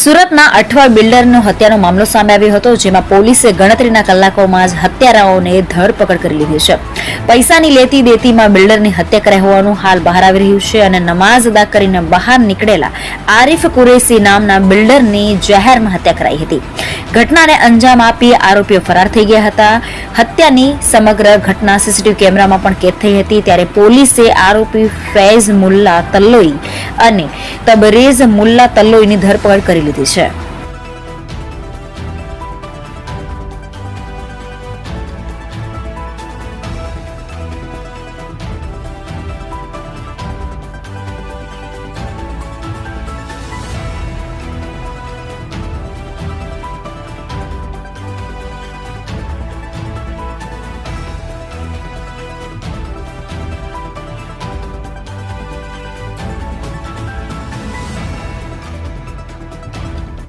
સુરતના અઠવા બિલ્ડરનો હત્યાનો મામલો સામે આવ્યો હતો, જેમાં પોલીસે ગણતરીના કલાકોમાં જ હત્યારાઓને ધરપકડ કરી લીધી છે. પૈસાની લેતી દેતીમાં બિલ્ડરની હત્યા કરાઈ હોવાનું હાલ બહાર આવી રહ્યું છે અને નમાઝ અદા કરીને બહાર નીકળેલા આરિફ કુરેશી નામના બિલ્ડરની જાહેરમાં હત્યા કરાઈ હતી. ઘટનાને અંજામ આપી આરોપીઓ ફરાર થઈ ગયા હતા. હત્યાની સમગ્ર ઘટના સીસીટીવી કેમેરામાં પણ કેદ થઈ હતી. ત્યારે પોલીસે આરોપી ફૈઝ મુલ્લા તલ્લોઈ અને તબરેઝ મુલ્લા તલ્લોઈની ધરપકડ કરી લીધી છે.